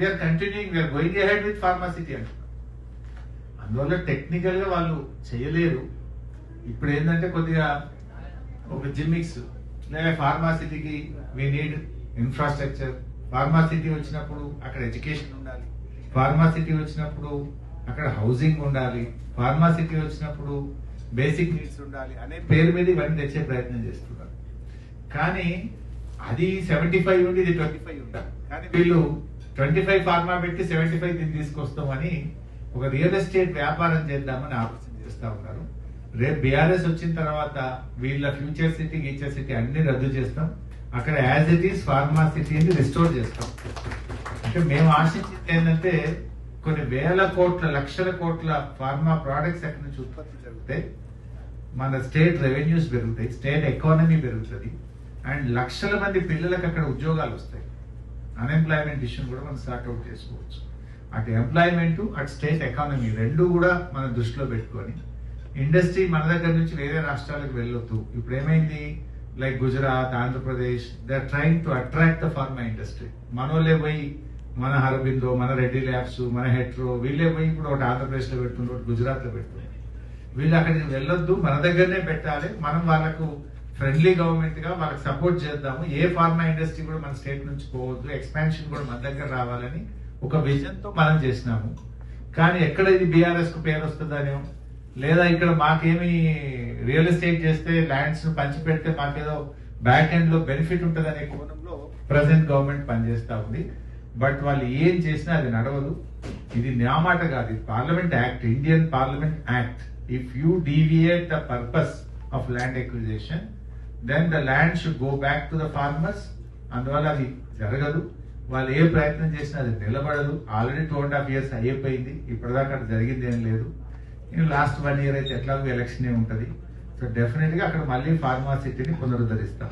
We are continuing, we're going ahead with pharma city అంటున్నారు. అందువల్ల technical గా వాళ్ళు చేయలేరు. ఇప్పుడు ఏంటంటే కొద్దిగా ఒక జిమ్మిక్స్ లేదా ఫార్మాసిటీకి వీ నీడ్ ఇన్ఫ్రాస్ట్రక్చర్. ఫార్మాసిటీ వచ్చినప్పుడు అక్కడ ఎడ్యుకేషన్ ఉండాలి, ఫార్మాసిటీ వచ్చినప్పుడు అక్కడ హౌసింగ్ ఉండాలి, ఫార్మాసిటీ వచ్చినప్పుడు బేసిక్ నీడ్స్ ఉండాలి అనే పేరు మీద ఇవన్నీ తెచ్చే ప్రయత్నం చేస్తున్నారు. కానీ అది 75 ఉండి ఇది 25 ఉండాలి. కానీ వీళ్ళు 25 ఫార్మా పెట్టి 75 దీన్ని తీసుకొస్తామని ఒక రియల్ ఎస్టేట్ వ్యాపారం చేద్దామని ఆలోచన చేస్తా ఉన్నారు. రేపు బీఆర్ఎస్ వచ్చిన తర్వాత వీళ్ళ ఫ్యూచర్ సిటీ గీచర్ సిటీ అన్ని రద్దు చేస్తాం, అక్కడ యాజ్ ఇట్ ఈస్ ఫార్మా సిటీని రిస్టోర్ చేస్తాం. అంటే మేము ఆశించింది ఏంటంటే కొన్ని వేల కోట్ల లక్షల కోట్ల ఫార్మా ప్రోడక్ట్స్ అక్కడి నుంచి ఉత్పత్తి జరుగుతాయి, మన స్టేట్ రెవెన్యూస్ పెరుగుతాయి, స్టేట్ ఎకానమీ పెరుగుతుంది, అండ్ లక్షల మంది పిల్లలకు అక్కడ ఉద్యోగాలు వస్తాయి. అన్ఎంప్లాయ్మెంట్ ఇష్యూని కూడా మనం సార్ట్అవుట్ చేసుకోవచ్చు. అటు ఎంప్లాయ్మెంట్ అటు స్టేట్ ఎకానమీ రెండు కూడా మనం దృష్టిలో పెట్టుకొని ఇండస్ట్రీ మన దగ్గర నుంచి వేరే రాష్ట్రాలకు వెళ్ళొద్దు. ఇప్పుడు ఏమైంది, like Gujarat, Andhra Pradesh, they are trying to attract the pharma industry. మనోళ్ళే పోయి మన హరబిందో, మన రెడ్డి ల్యాబ్స్, మన హెట్రో వీళ్ళే పోయి ఇప్పుడు ఒకటి ఆంధ్రప్రదేశ్ లో పెడుతున్నారు, ఒకటి గుజరాత్ లో పెడుతున్నారు. వీళ్ళు అక్కడికి వెళ్ళొద్దు, మన దగ్గరనే పెట్టాలి. మనం వాళ్ళకు ఫ్రెండ్లీ గవర్నమెంట్ గా వాళ్ళకి సపోర్ట్ చేద్దాము. ఏ ఫార్మా ఇండస్ట్రీ కూడా మన స్టేట్ నుంచి పోవద్దు, ఎక్స్పాన్షన్ కూడా మన దగ్గర రావాలని ఒక విజన్ తో మనం చేసినాము. కానీ ఎక్కడ ఇది బీఆర్ఎస్ కు పేరు వస్తుందనో, లేదా ఇక్కడ మాకేమి రియల్ ఎస్టేట్ చేస్తే ల్యాండ్స్ పంచి పెడితే మాకేదో బ్యాక్ ఎండ్ లో బెనిఫిట్ ఉంటుందనే కోణంలో ప్రజెంట్ గవర్నమెంట్ పనిచేస్తా ఉంది. బట్ వాళ్ళు ఏం చేసినా అది నడవదు. ఇది నా మాట కాదు, ఇది parliament act, Indian parliament act. If you deviate the purpose of land acquisition then the land should go back to the farmers. అందువల్ల అది జరగదు. వాళ్ళు ఏ ప్రయత్నం చేసినా అది నిలబడదు. ఆల్రెడీ 2.5 years అయిపోయింది, ఇప్పటిదాకా అది జరిగింది ఏం లేదు. లాస్ట్ 1 year అయితే ఎట్లాగో ఎలక్షన్ ఉంటుంది. సో డెఫినెట్ గా అక్కడ మళ్ళీ ఫార్మా సిటీని పునరుద్ధరిస్తాం.